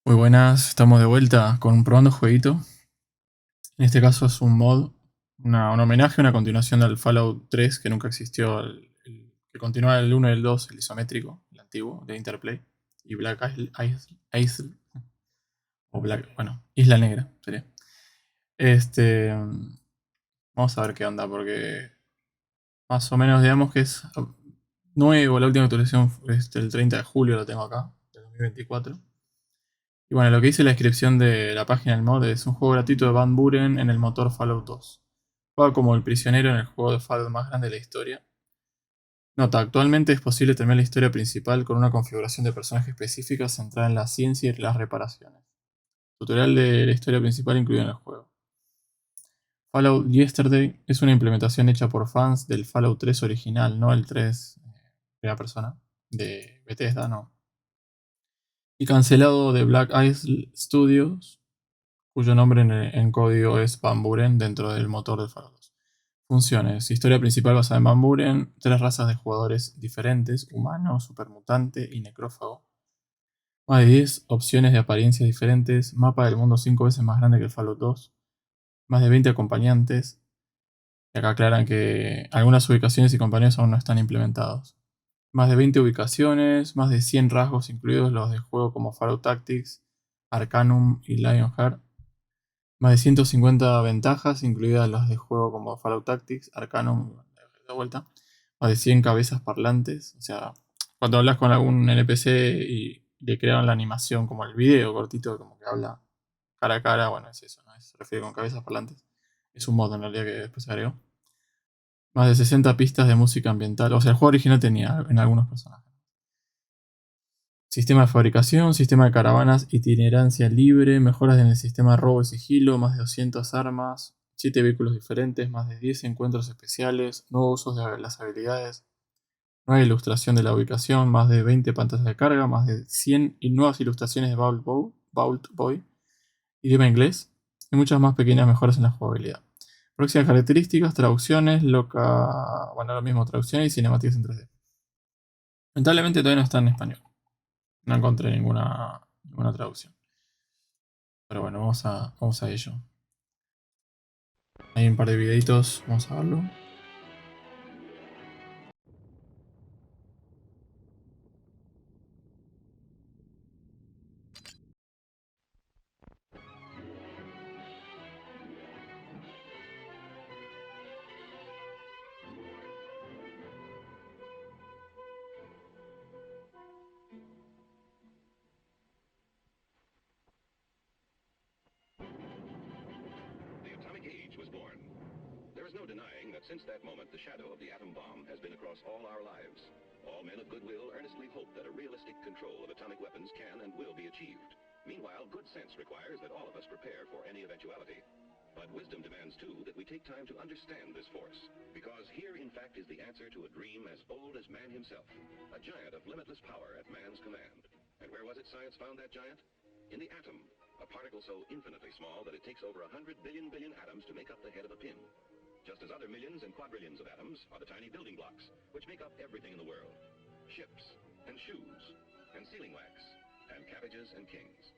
Muy buenas, estamos de vuelta con probando jueguito. En este caso es un mod, un homenaje, una continuación del Fallout 3 que nunca existió, que continúa el 1 y el 2, el isométrico, el antiguo, de Interplay. Y Black Isle, o Black, bueno, Isla Negra sería. Este, vamos a ver qué onda, porque más o menos digamos que es nuevo, la última actualización fue el 30 de julio, lo tengo acá, de 2024. Y bueno, lo que dice la descripción de la página del mod es un juego gratuito de Van Buren en el motor Fallout 2. Juega como el prisionero en el juego de Fallout más grande de la historia. Nota, actualmente es posible terminar la historia principal con una configuración de personaje específica centrada en la ciencia y las reparaciones. Tutorial de la historia principal incluido en el juego. Fallout Yesterday es una implementación hecha por fans del Fallout 3 original, no el 3 primera persona, de Bethesda, no. Y cancelado de Black Isle Studios, cuyo nombre en código es Van Buren dentro del motor de Fallout 2. Funciones. Historia principal basada en Van Buren. Tres razas de jugadores diferentes: humano, supermutante y necrófago. Más de 10 opciones de apariencias diferentes. Mapa del mundo 5 veces más grande que el Fallout 2. Más de 20 acompañantes. Y acá aclaran que algunas ubicaciones y compañías aún no están implementados. Más de 20 ubicaciones. Más de 100 rasgos, incluidos los de juego como Fallout Tactics, Arcanum y Lionheart. Más de 150 ventajas, incluidas las de juego como Fallout Tactics, Arcanum, de vuelta. Más de 100 cabezas parlantes. O sea, cuando hablas con algún NPC y le crearon la animación como el video cortito, como que habla cara a cara, bueno, es eso, ¿no? Se refiere con cabezas parlantes. Es un mod en realidad que después se agregó. Más de 60 pistas de música ambiental. O sea, el juego original tenía en algunos personajes. Sistema de fabricación, sistema de caravanas, itinerancia libre, mejoras en el sistema de robo y sigilo, más de 200 armas, 7 vehículos diferentes, más de 10 encuentros especiales, nuevos usos de las habilidades, nueva ilustración de la ubicación, más de 20 pantallas de carga, más de 100 y nuevas ilustraciones de Vault Boy, idioma inglés, y muchas más pequeñas mejoras en la jugabilidad. Próximas características, traducciones, bueno, lo mismo, traducciones y cinemáticas en 3D. Lamentablemente todavía no está en español. No encontré ninguna traducción. Pero bueno, vamos a ello. Hay un par de videitos, vamos a verlo. The atomic age was born. There is no denying that since that moment, the shadow of the atom bomb has been across all our lives. All men of goodwill earnestly hope that a realistic control of atomic weapons can and will be achieved. Meanwhile, good sense requires that all of us prepare for any eventuality. But wisdom demands, too, that we take time to understand this force. Because here, in fact, is the answer to a dream as old as man himself. A giant of limitless power at man's command. And where was it science found that giant? In the atom. A particle so infinitely small that it takes over 100 billion atoms to make up the head of a pin. Just as other millions and quadrillions of atoms are the tiny building blocks which make up everything in the world. Ships, and shoes, and sealing wax, and cabbages and kings.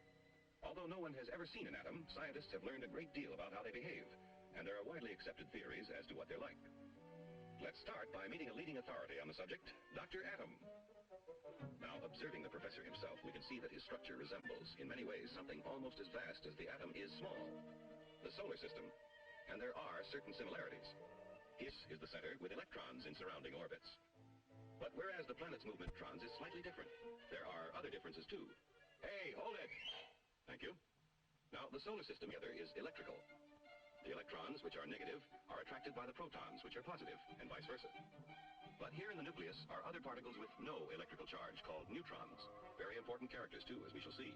Although no one has ever seen an atom, scientists have learned a great deal about how they behave, and there are widely accepted theories as to what they're like. Let's start by meeting a leading authority on the subject, Dr. Atom. Now, observing the professor himself, we can see that his structure resembles, in many ways, something almost as vast as the atom is small. The solar system. And there are certain similarities. His is the center with electrons in surrounding orbits. But whereas the planet's movement of electrons is slightly different, there are other differences too. Hey, hold it! Thank you. Now, the solar system together is electrical. The electrons, which are negative, are attracted by the protons, which are positive, and vice versa. But here in the nucleus are other particles with no electrical charge, called neutrons. Very important characters, too, as we shall see.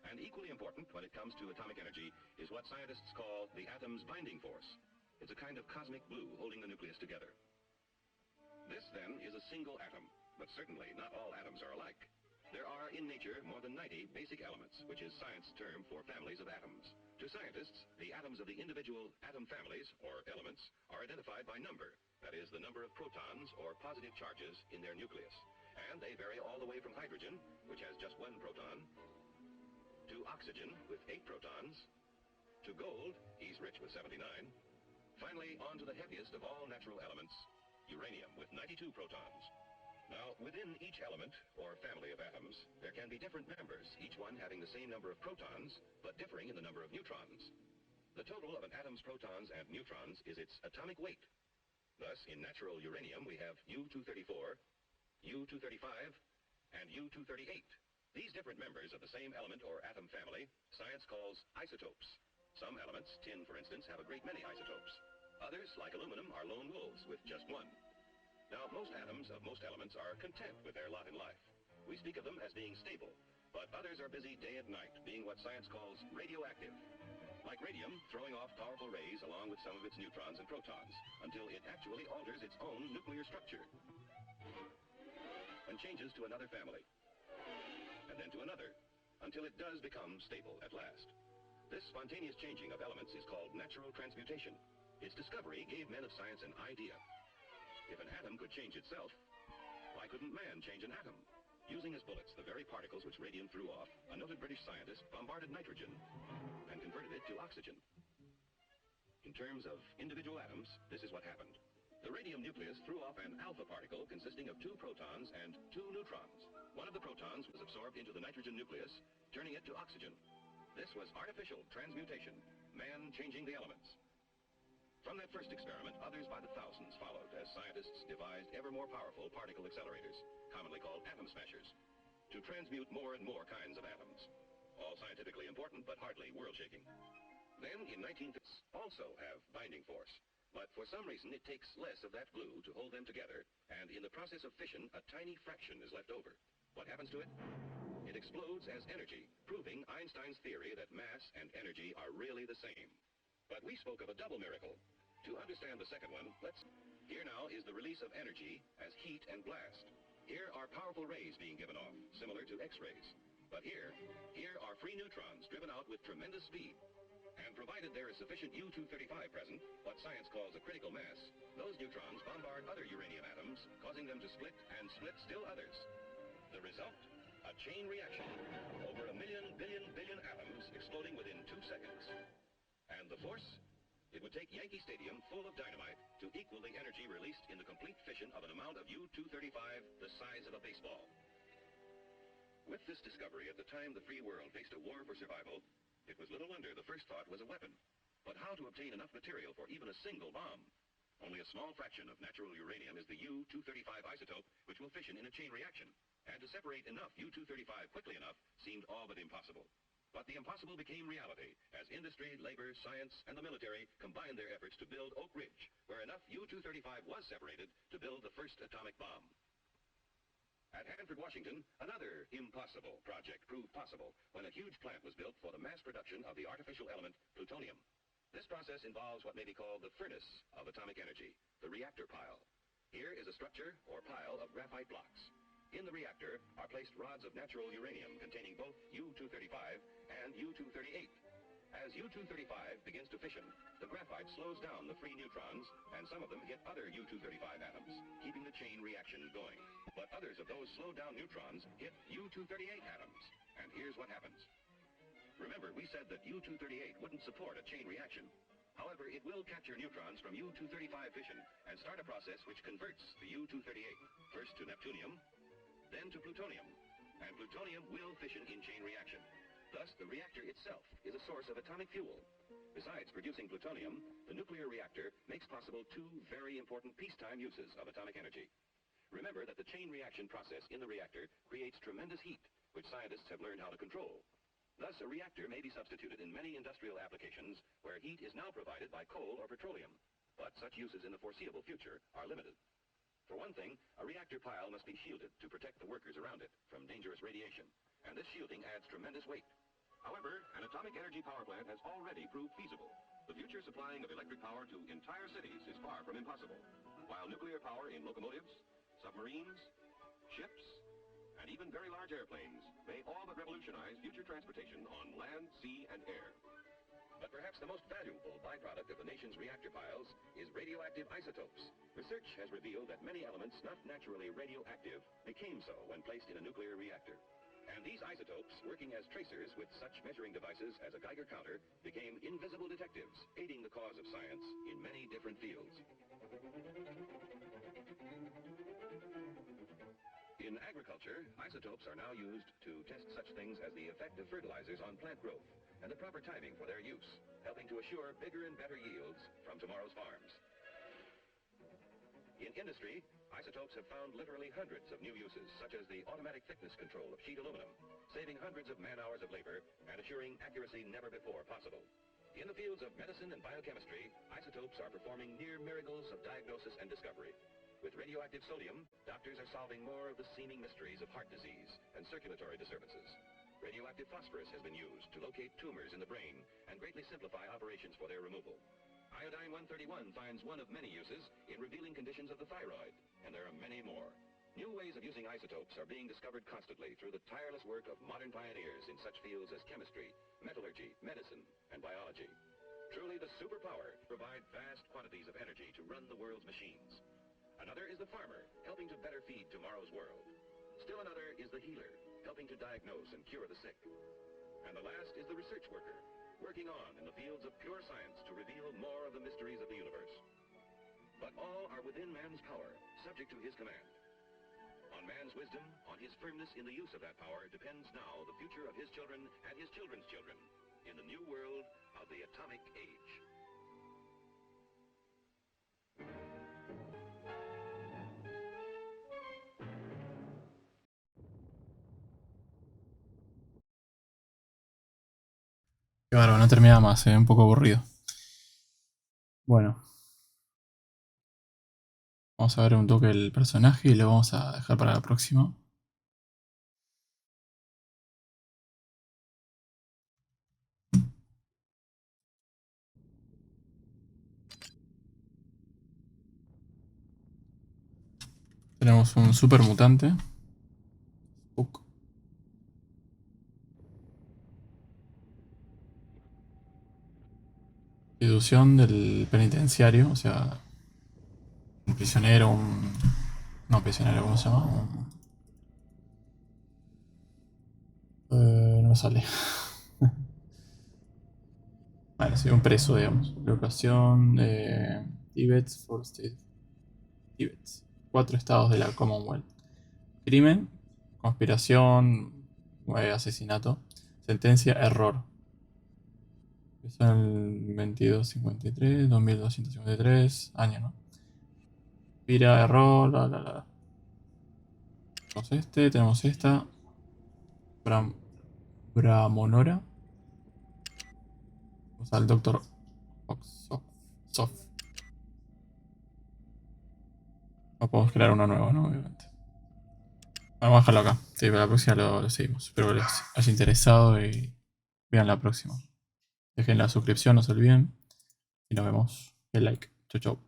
And equally important when it comes to atomic energy is what scientists call the atom's binding force. It's a kind of cosmic glue holding the nucleus together. This, then, is a single atom, but certainly not all atoms are alike. There are, in nature, more than 90 basic elements, which is science's term for families of atoms. To scientists, the atoms of the individual atom families, or elements, are identified by number. That is, the number of protons, or positive charges, in their nucleus. And they vary all the way from hydrogen, which has just one proton, to oxygen with 8 protons, to gold, he's rich with 79. Finally, on to the heaviest of all natural elements, uranium with 92 protons. Now, within each element, or family of atoms, there can be different members, each one having the same number of protons, but differing in the number of neutrons. The total of an atom's protons and neutrons is its atomic weight. Thus, in natural uranium, we have U-234, U-235, and U-238. These different members of the same element or atom family, science calls isotopes. Some elements, tin for instance, have a great many isotopes. Others, like aluminum, are lone wolves with just one. Now, most atoms of most elements are content with their lot in life. We speak of them as being stable, but others are busy day and night, being what science calls radioactive. Like radium, throwing off powerful rays along with some of its neutrons and protons, until it actually alters its own nuclear structure and changes to another family, and then to another, until it does become stable at last. This spontaneous changing of elements is called natural transmutation. Its discovery gave men of science an idea. If an atom could change itself, why couldn't man change an atom? Using as bullets the very particles which radium threw off, a noted British scientist bombarded nitrogen and converted it to oxygen. In terms of individual atoms, this is what happened. The radium nucleus threw off an alpha particle consisting of 2 protons and 2 neutrons. One of the protons was absorbed into the nitrogen nucleus, turning it to oxygen. This was artificial transmutation, man changing the elements. From that first experiment, others by the thousands followed as scientists devised ever more powerful particle accelerators, commonly called atom smashers, to transmute more and more kinds of atoms. All scientifically important, but hardly world-shaking. Then, in 1950s, also have binding force. But for some reason, it takes less of that glue to hold them together, and in the process of fission, a tiny fraction is left over. What happens to it? It explodes as energy, proving Einstein's theory that mass and energy are really the same. But we spoke of a double miracle. To understand the second one, here now is the release of energy as heat and blast. Here are powerful rays being given off, similar to X-rays. But here are free neutrons driven out with tremendous speed. And provided there is sufficient U-235 present, what science calls a critical mass, those neutrons bombard other uranium atoms, causing them to split and split still others. The result? A chain reaction. Over 1 million billion atoms exploding within 2 seconds. And the force? It would take Yankee Stadium full of dynamite to equal the energy released in the complete fission of an amount of U-235 the size of a baseball. With this discovery, at the time the free world faced a war for survival, it was little wonder the first thought was a weapon. But how to obtain enough material for even a single bomb? Only a small fraction of natural uranium is the U-235 isotope, which will fission in a chain reaction. And to separate enough U-235 quickly enough seemed all but impossible. But the impossible became reality as industry, labor, science, and the military combined their efforts to build Oak Ridge, where enough U-235 was separated to build the first atomic bomb. At Hanford, Washington, another impossible project proved possible when a huge plant was built for the mass production of the artificial element plutonium. This process involves what may be called the furnace of atomic energy, the reactor pile. Here is a structure or pile of graphite blocks. In the reactor are placed rods of natural uranium containing both U-235 and U-238. As U-235 begins to fission, the graphite slows down the free neutrons, and some of them hit other U-235 atoms, keeping the chain reaction going. But others of those slowed down neutrons hit U-238 atoms, and here's what happens. Remember, we said that U-238 wouldn't support a chain reaction. However, it will capture neutrons from U-235 fission and start a process which converts the U-238, first to neptunium, then to plutonium, and plutonium will fission in chain reaction. Thus, the reactor itself is a source of atomic fuel. Besides producing plutonium, the nuclear reactor makes possible 2 very important peacetime uses of atomic energy. Remember that the chain reaction process in the reactor creates tremendous heat, which scientists have learned how to control. Thus, a reactor may be substituted in many industrial applications where heat is now provided by coal or petroleum, but such uses in the foreseeable future are limited. For one thing, a reactor pile must be shielded to protect the workers around it from dangerous radiation, and this shielding adds tremendous weight. However, an atomic energy power plant has already proved feasible. The future supplying of electric power to entire cities is far from impossible, while nuclear power in locomotives, submarines, ships, and even very large airplanes may all but revolutionize future transportation on land, sea, and air. But perhaps the most valuable byproduct of the nation's reactor piles is radioactive isotopes. Research has revealed that many elements not naturally radioactive became so when placed in a nuclear reactor. And these isotopes, working as tracers with such measuring devices as a Geiger counter, became invisible detectives, aiding the cause of science in many different fields. In agriculture, isotopes are now used to test such things as the effect of fertilizers on plant growth and the proper timing for their use, helping to assure bigger and better yields from tomorrow's farms. In industry, isotopes have found literally hundreds of new uses, such as the automatic thickness control of sheet aluminum, saving hundreds of man-hours of labor and assuring accuracy never before possible. In the fields of medicine and biochemistry, isotopes are performing near miracles of diagnosis and discovery. With radioactive sodium, doctors are solving more of the seeming mysteries of heart disease and circulatory disturbances. Radioactive phosphorus has been used to locate tumors in the brain and greatly simplify operations for their removal. Iodine-131 finds one of many uses in revealing conditions of the thyroid, and there are many more. New ways of using isotopes are being discovered constantly through the tireless work of modern pioneers in such fields as chemistry, metallurgy, medicine, and biology. Truly the superpower to provide vast quantities of energy to run the world's machines. Another is the farmer, helping to better feed tomorrow's world. Still another is the healer, helping to diagnose and cure the sick. And the last is the research worker, working on in the fields of pure science to reveal more of the mysteries of the universe. But all are within man's power, subject to his command. On man's wisdom, on his firmness in the use of that power, depends now the future of his children and his children's children in the new world of the atomic age. Qué bárbaro, no termina más, un poco aburrido. Bueno. Vamos a ver un toque del personaje y lo vamos a dejar para la próxima. Tenemos un super mutante. Spook. Institución del penitenciario, o sea, un prisionero, no prisionero, ¿cómo se llama? No me sale. Bueno, sí, un preso, digamos. Locación de Tibet, for State. Tibet. 4 estados de la Commonwealth. Crimen, conspiración, asesinato. Sentencia, error. Empezó en el 2253, 2253, año, ¿no? Pira, error, Tenemos este, tenemos esta. Bramonora. Vamos al Doctor Soft. No podemos crear uno nuevo, ¿no? Obviamente. Vamos a dejarlo acá. Sí, para la próxima lo seguimos. Espero que les haya interesado y vean la próxima. Dejen la suscripción, no se olviden. Y nos vemos. El like. Chau, chau.